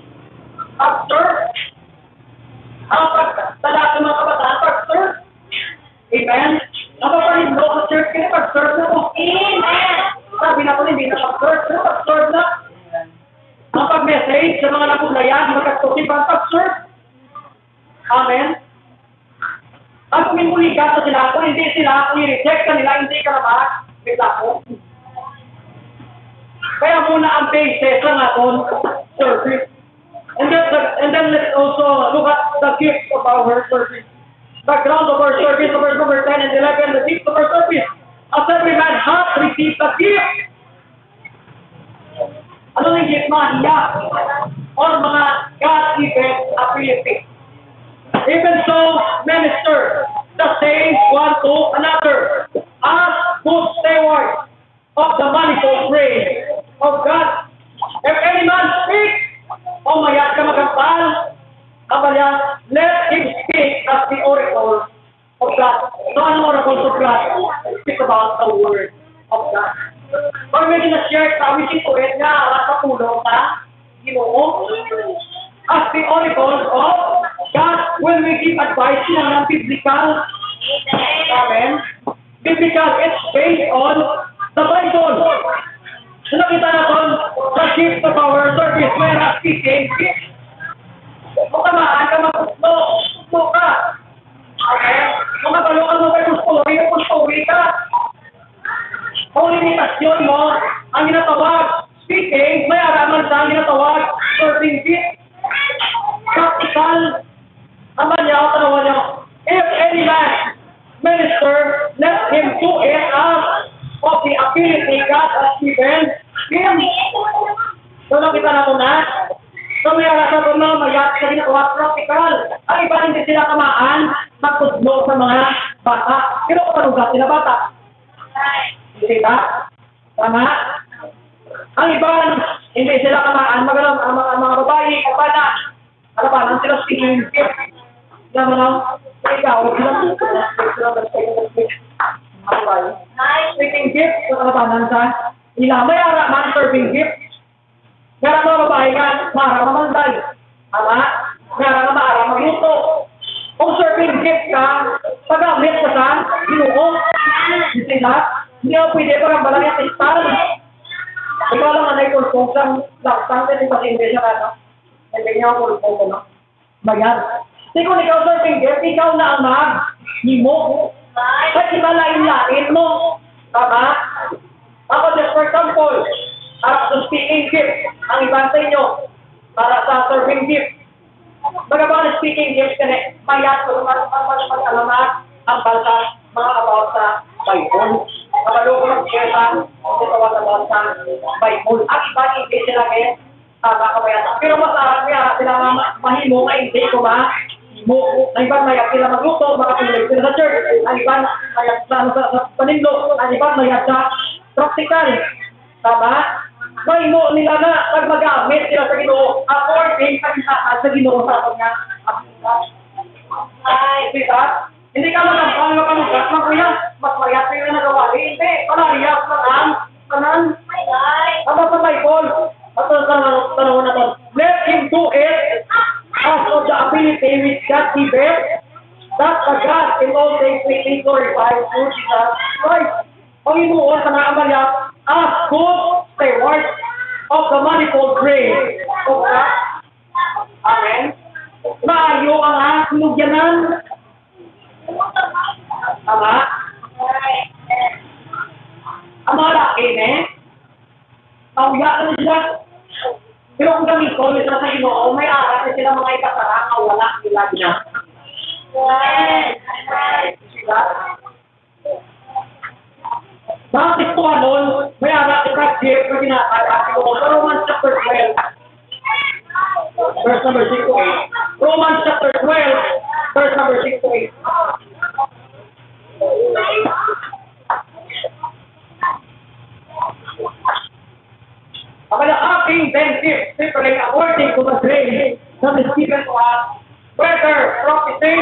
pag-serve. Ang pag-talak ng mga kabataan, pag-serve. Amen? Napaparin mo sa church kaya pag-serve na mo. Amen! Sabi na ko, hindi na pag-serve na. Ang pag-message sa mga napuglayan, to si Pag-serve. Amen? At kung muli ka sa sila, kung hindi sila, kung i-reject ka nila, hindi ka naman, bigla ko. Kaya muna ang basis ng aton service. And then let's also look at the gift of our service. The ground of our service, verse number 10 and 11, the gift of our service. As every man hath received the gift. Ano yung gift mga iyak? Or mga God-given ability. Even so, minister the same one to another as good stewards of the manifold grace of God. If any man speak, o mayat ka magampal, kabalya, let him speak as the oracle of God. So, ano oracle of God? Speak about the word of God. Pag may ginashare sa amin si Tuet nga, alas sa pulo sa Ginoo, as the oracle of God, when we give advice na ng biblical, amen, biblical, it's based on the Bible. So nakita natin, the gift of our service, may speaking gift. Kung kamaan ka magpuslo ka. Okay? Kung magalukan mo kayo pusturi ka. Kung limitasyon mo, ang ginatawag, speaking, may araman sa ang ginatawag, serving gift. Practical, naman niya, tanawan niya, if any man minister, let him do it as of the ability God has given him. So nakita na ito na. So may aras na ito na mayat na ginagawa practical. Ang iba hindi sila kamaan magtudlo sa mga bata. Pero kapanugat sila bata. Hindi ba? Tama? Ang iba hindi sila kamaan magalang ang mga babae, kapana. Ano pa, nang sila speaking gift. Sila mo ikaw, sila speaking gift sa kalabanan sa nila. May araman serving gift. May araman babae nga, maharang mamanday. Tama? May araman maharang magluto. Kung serving gift ka, pag-amit ka sa Ginoo, hindi na, hindi ako pwede pa kang balang yung kristal. Ikaw lang ang naikulpong sa laksang, kasi pasindi siya ka, no? Hindi niya ako kulpong ko, no? Bayan. Kasi kung ikaw serving gift, ikaw na ang mag-himo. At iba lain-lain mo. Tama? Ako just for example, para sa speaking gift, ang ibang sa inyo, para sa serving gift. Magabang na speaking gift, kasi mayat ko naman mag-alamat ang balsa, mga about sa Bible. Kapalo ko mag-share sa about sa Bible. Ang iba, hindi sila kayo, tama ka mayat. Pero masarap niya, sila mahimo nga hindi ko ang ibang mayat sila magluto, makapilig sila sa church. Ang ibang mayat sa panindok, ang ibang mayat sa practical. Tama? May mo nila na pag mag-amit sila sa Ginoo, according sa Ginoo sa ato nga. Ay, diba? Hindi ka magampang na panugat, kuya, mas mayat sila nagawa. Hindi, panariyak kanan. Ano sa Bible? At sa tanong na ito, let him do it as of the ability which God given, that the God in all things may be glorified through Jesus Christ. Ang inuon sa mga amalya, as good stewards of the manifold grace of God. Amen. Maayo ang sinugyanan. Tama? Ang mga laki, mauya na sila. Pero kung kami ko, sila sa Ginoo, may arat na sila mga ikasarang na wala nila niya. Bakit ito nun, may arat na kag-gift na ginakala ko sa Romans chapter 12, verse number 6 to 8. Romans chapter 12, verse number 6 to 8. Ang aking benefit, simply according to the grace that is given to us, whether prophecy,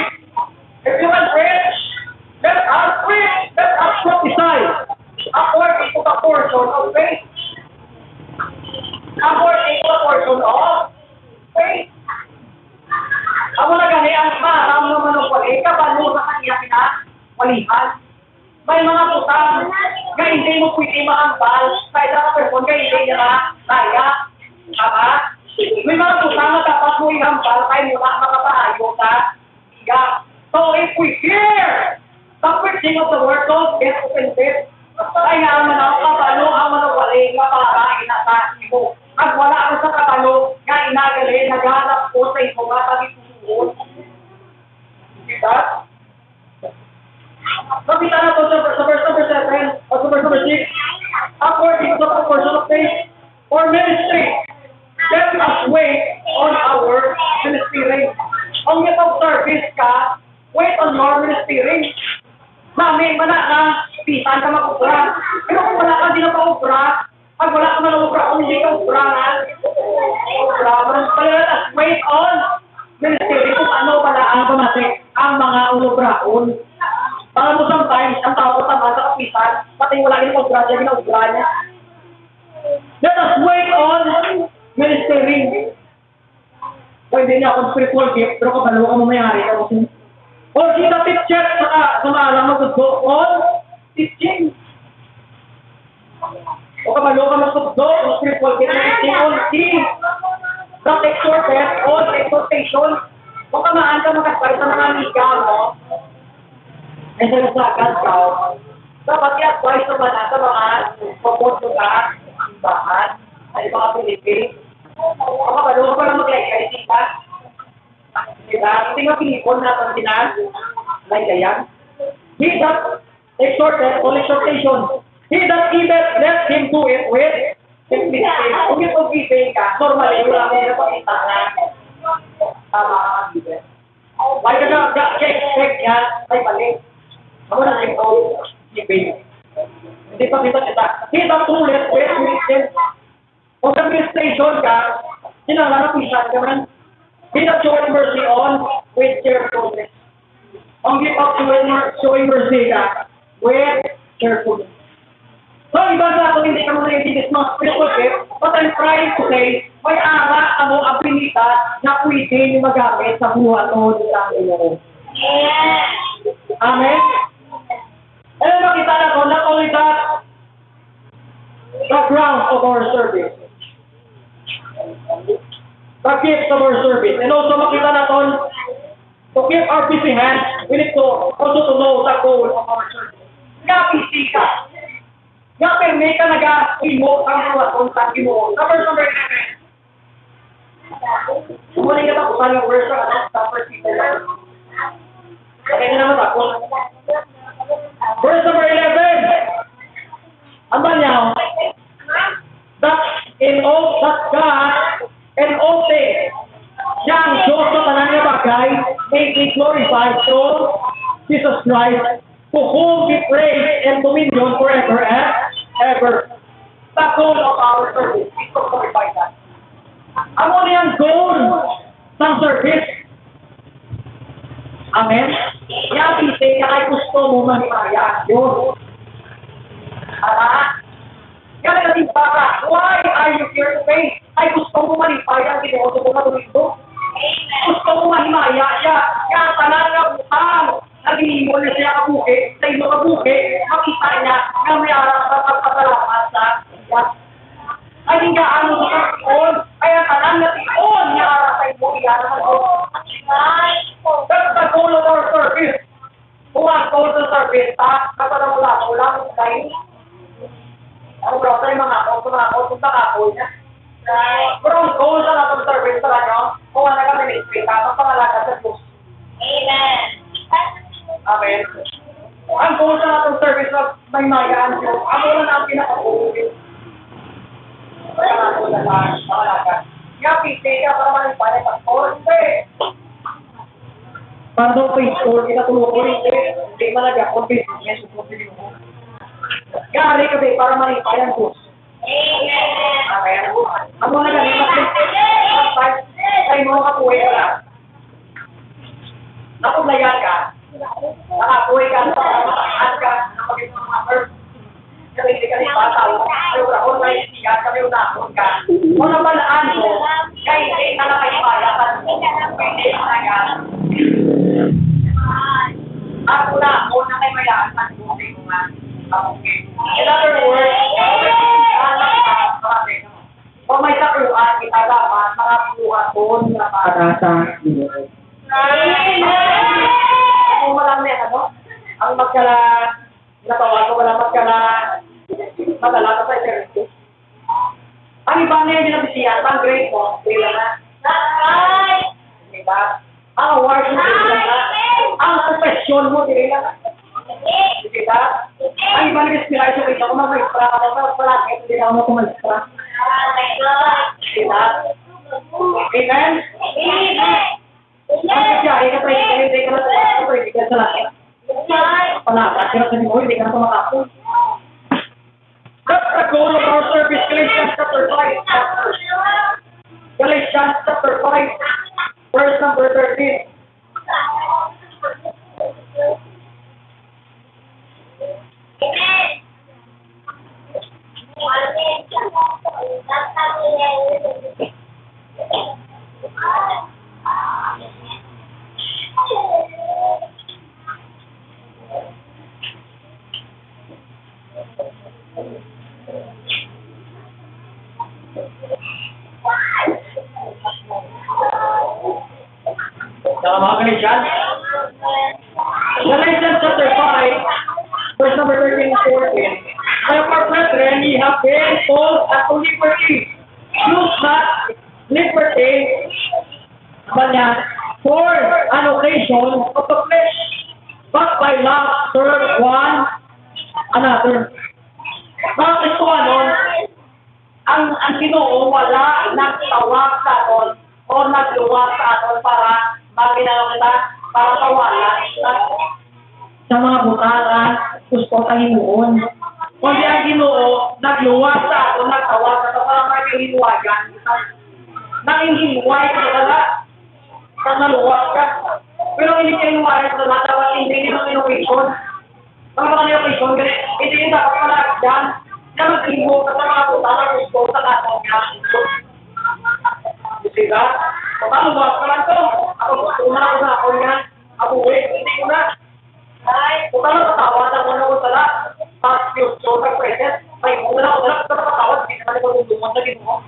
if you can preach, let us preach, let us prophesy, according to the portion of faith. According to the portion of faith. Ang mga gani ang parang naman ng pali, kabalo sa kanya pinapalihan. May mga putang na hindi mo pwede maambal kahit ang person na hindi niya kaya. Tama? May mga pusama dapat mo ihambal kay mula makapaayo ka. Yeah. So if we hear the preaching of the word, don't get offended. Kaya nga manaw kabalo ang manawali nga para inatasi mo. At wala ka sa kabalo nga inagali, naghanap po sa imo nga pagitutuon. Diba? Makita na to sa verse number 7 o sa verse number 6. According to the proportion of faith or ministry, let us wait on our ministry. Kung itong service ka, wait on your ministry. Mami, wala ka, pisan ka mag-ubra. Pero kung wala ka, di na pa-ubra. Pag wala ka man ubra, kung hindi ka ubra nga, ubra. Let us wait on ministry. Kung ano pala ang pamati, ang mga ulobraon. Para mo sometimes, ang tao ko tama sa kapisan, pati wala rin ubra, di na ubra niya. Let us wait on ministry. Kung hindi niya akong spiritual gift, pero kung ano ka mamayari ka mo. O kita teacher, saka sumaalang magtugdo on teaching. O kabalo ka magtugdo, o spiritual gift na teaching on teaching. Sa exhortation, on exhortation. O kamaan ka magkasal sa mga amiga mo, ay salasagad ka, dapat i-advise naman sa mga pagpunto ka, simbahan, ay mga Pilipin. O kabalo ka lang mag-like, diba? Diba? Hindi nga pinipon na itong sinas, laylayan. He that exhorted, or exhortation, he that giveth, let him do it with simplicity. Kung ito giving ka, normally, wala mo na pakita na tama ang giving. Why ka na expect yan, ay balik. Ako na ito, giving. Hindi pa kita. He that ruleth with wisdom. Kung sa administration ka, sinala na pisan ka man. He that showing mercy on with cheerfulness. Ang gift of showing mercy ka with cheerfulness. So, iba sa ako, hindi ka mo nag-iitis mga spiritual gift, but I'm trying to say, may ara ang mga abilidad na pwede nyo magamit sa buhat o sa iyo. Amen? And makita na ko, not only that, the ground of our service. The gifts of our service. And also makita natin, to keep our busy hands, we need to also to know the goal of our service. Nga busy ka. Nga may ka nag-emote ang mga kung mo. Sa verse number 11. Sumuling ka pa kung saan yung verse sa first Peter. Kaya nga naman ako. Verse number 11. Ang banyaw, that in all that God and all things, yang Diyos sa tanan nga bagay, may be glorified through Jesus Christ, to whom be praise and dominion forever and ever. The goal of our service is to glorify God. Ano na yung goal ng service? Amen? Yabisi na kay gusto mo manimaya. Yun. Kaya natin para, why are you here to pay? Ay gusto mo manipaya ang ginagawa mo matulito. Gusto mo mahimaya siya. Kaya talaga bukang naging mo na siya kabuke, sa ino kabuke, makita niya na may arang pagpapasalamat sa iya. Ay hindi ano sa pagkakon, kaya talang natin niya arang sa ino iya naman ko. That's the goal of our service. Kung ang goal of service, kapag wala kayo. Ang bro, tayo mga ako, kung ako niya. Pero ang goal sa natong service sa kanyo, kung ano ka ministry, tapos pangalaga sa Diyos. Amen. Amen. Ang goal sa natong service na may mayaan Diyos, ang wala na ang pinaka-goal. Kaya nga ko na lang, pangalaga. Kaya piti ka para manipaya sa goal. Para daw faithful, kinatulog ko rin. Hindi malaga, kung faithful, yes, hindi mo. Gari ka ba para manipayan ko? Amen. Ako na ganun ay mo kapuwi ka lang. Nakulayan ka. Nakapuwi ka sa mga matakaan ka. Nakapagin mo mga earth. Kasi hindi ka rin bataw. Ayaw ka online siya. Kami unakon ka. Kung napalaan mo, kaya hindi ka nakaipayan. Hindi ka nagan. Ako na kayo mayaan sa buhay mo nga. Okay. In other words, kung may sakruan, kita dapat pag-asa niyo. Kung walang may ano, ang magkala, natawa ko walang magkala, madala ka sa eternity. Ang iba na yung binabisiyan, ang grade mo, sila na. Diba? Ang award mo, sila na. Ang profession mo, sila na. Diba? Ang iba na inspire sa kanya, kung mag-maestra ka mo, palagi, hindi na ako mag-maestra. Diba? Amen? Ang kasi ka tayo, hindi ka na tayo, hindi ka na tayo. Panakas, hindi ka na tumakapon. That's the goal of our service, Galatians chapter 5. Galatians chapter 5, verse number 13. Mga Galatians? Galatians chapter 5, verse number 13 and 14. Therefore, brethren, ye have been called unto liberty. Use not liberty for an occasion of the flesh, but by love serve one another. Bakit ito ang Ginoo wala nagtawag sa aton o nagluwag sa aton para maginalaw kita, para tawanan sa mga butaran, gusto ang Ginoo. Kundi ang Ginoo nagluwag sa aton, nagtawag sa aton para maghihiwagan. Nangihiway ka talaga sa naluwag ka. Pero hindi ka hinuway sa lahat, dapat hindi ng innovation. Mga innovation, hindi yung dapat malagyan dyan. Na mag-ibo ka sa mga butaran, gusto sa aton nga. Diba? So, taluwag ka lang to. Ako gusto na ako sa ako yan. Ako hindi ko na. Kung ano tatawadan ko na ko sala, tapos yung solar present, may muna ko na patawad, hindi naman ito lumang na Ginoo.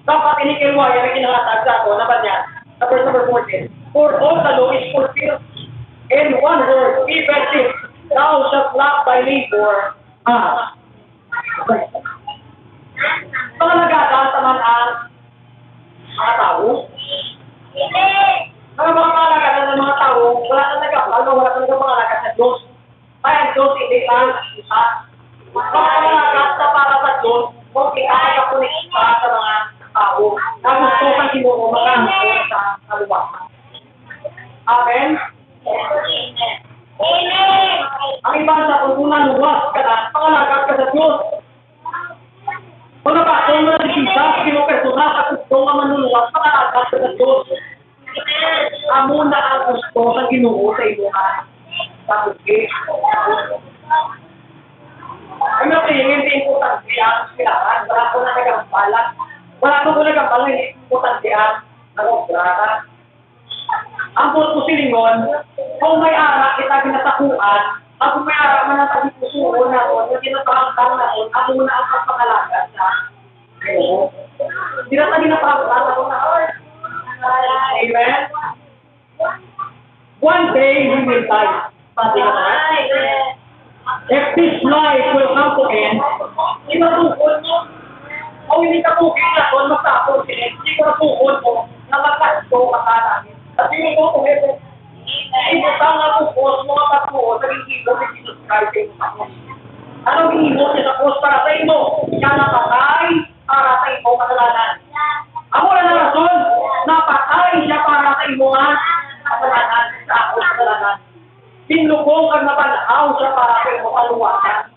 Dapat inikilwa, yung kinangatag sa ako, na ba niya? Sa verse number 14. For all the law is fulfilled in one word, even if thou shalt love thy neighbor. Mga nagagantaman ang mga tao. Mga nagagantaman ng mga tao, wala na nagapal, wala na nagapangalaga sa Diyos. Kaya ang Diyos hindi lang isa. Mga nagaganta para sa Diyos, kung kaya ako nakita sa mga tao, na gusto kang Ginoo mag-ahapon sa kaluwasan. Amen? Ang iba sa kung naluwas ka na, pangalagad ka sa Diyos. Pagkakataon mo na si Jesus, kinupersona sa gusto nga manuluwas, pangalagad ka sa Diyos. Amo na ang gusto sa Ginoo sa iluhan. Sa bukit. Ang natingin, hindi importante ang silakan. Wala ko na nagampalan. Wala ko nagampalan, hindi importante ang nag-obrata. Ang puso silingon, kung may ara kita ginatakuan, at kung may ara man ang tabi-pusuon na ron, yung ginatahangkang na ron, ako na ang pagpangalaga sa Ginoo. Hindi na tayo ginatahangkang na ron na ron. Amen? One day, we will die. Pati ka naman. If this life will come to end, inatukod mo. O hindi ka tukid na ron, magtapos siya. Hindi ko natukod mo na magkasto ka ka namin. At hindi mo kung ito, ibutang na pupos mo at po sa hihibot ni Jesus Christ sa imo. Anong hihibot niya sa pos para sa imo? Siya napatay para sa imo kasalanan. Ako na rason, napatay siya para sa imo kasalanan, sa ako kasalanan. Sinlubong ang napanahaw siya para sa imo kaluwasan.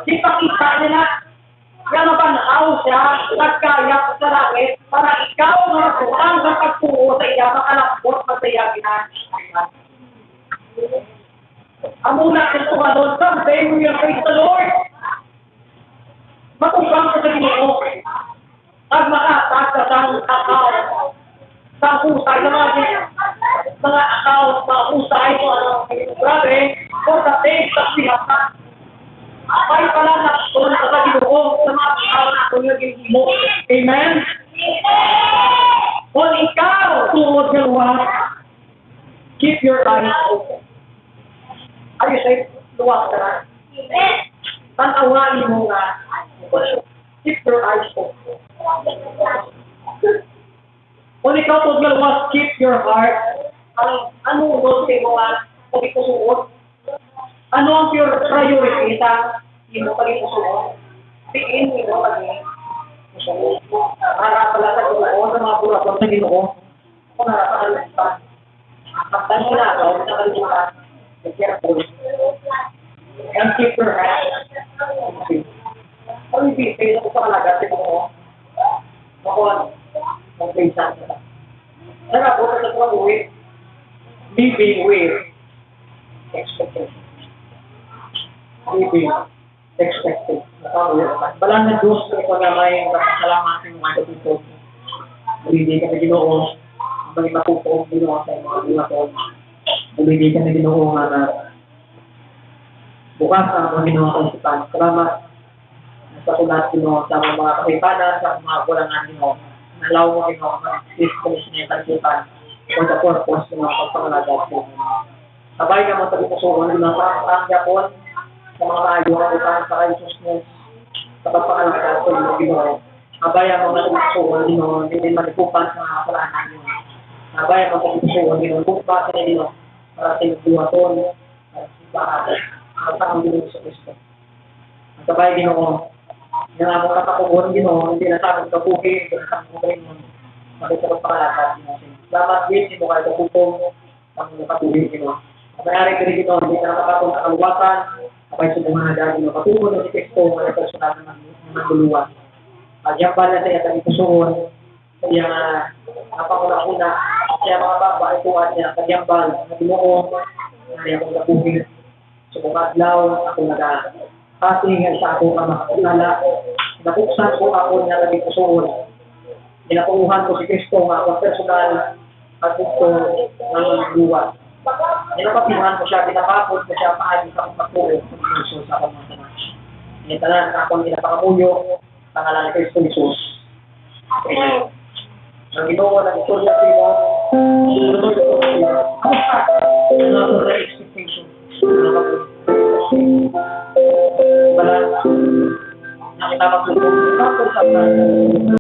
Di pakita niya na, kaya napanahaw siya, nagkaya sa langit, para ikaw na kurang sa pagpuo sa iya, makalambot na sa iya ginagawa. Amuna sa tumalon, someday we will praise the Lord. Matupang sa Ginoo. Pag makatag sa account, sa husay, sa mga account, mga husay, grabe, for the days of siyapan. Ay pala na tulad sa Ginoo sa mga tao na tulad ng Ginoo. Amen? Kung ikaw, tungod ka luwas, keep your eyes open. Are you safe? Luwas ka na. Yes. Tanawin mo nga. Keep your eyes open. Kung ikaw tungod ka luwas, keep your heart. Ano doon mo nga? Kung ito suot. Ano ang pure priority sa imo pag suot? Tiin mo pag para pala sa Ginoo, sa mga burakon sa Ginoo, kung narapalan pa. Pagtan mo na ako, sa kalimutan, be careful. And keep your hands. Ang ibigay sa kalagat sa Ginoo, makon, mag-paysan ka. Saka po sa mga buwi, living with expectation. Living expected. Balang na Diyos ko ito na may salamat ng mga kapitol. Bulidi ka na Ginoo. Balik matuto Ginoo sa mga Ginoo. Bulidi ka na Ginoo na bukas ang mga Ginoo sa isipan. Salamat sa tulat Ginoo sa mga kapipanan, sa mga kulangan Ginoo. Nalaw mo Ginoo mag-exist ko sa mga kapipan for the purpose ng mga pagpangalagat mo. Sabay ka mo sa itusuhan Ginoo sa Japon sa mga kaayuhan utang sa Jesus mo sa pagpangalaga sa mga Ginoo. Abaya mo sa itusuhan Ginoo, hindi malikupan sa mga kasalanan Ginoo. Abaya mo sa itusuhan Ginoo, kumpa sa Ginoo para sa iyong buhaton at sa ang Ginoo sa Kristo. At sabay Ginoo, nga mo katakuhon Ginoo, hindi na sa akong kabuhi, hindi na sa akong kabuhi mo. Bakit sa pagpangalaga Ginoo. Salamat din mo kayo kapupong ang kabuhi Ginoo. Mayari ka rin Ginoo, hindi na nakapatong sa kaluwasan, kapag sa mga nagagawin na patuloy na si Kristo na personal na naguluan. Pagyambal na siya sa itusuhon, kaya napakuna-una, kaya mga baba ay tuwan niya, pagyambal, na Ginoo, kaya akong kapuhin. So kung adlaw, ako nag-passing sa ako ang makakilala, napuksan ko ako niya sa itusuhon. Pinapunguhan ko si Kristo nga ako personal at gusto ng naguluan. Nilapatihan ko siya, pinapapot ko siya paagi sa pagpapuro ng Jesus sa akong mga tanan. Initanan na akong pinapangamuyo, pangalan ni Kristo Jesus. Amen. Ang Ginoo na istorya sa iyo, sunod ito sa iyo. Kamusta? Ano ang sa expectation? Wala. Nakita magluto. Tapos sa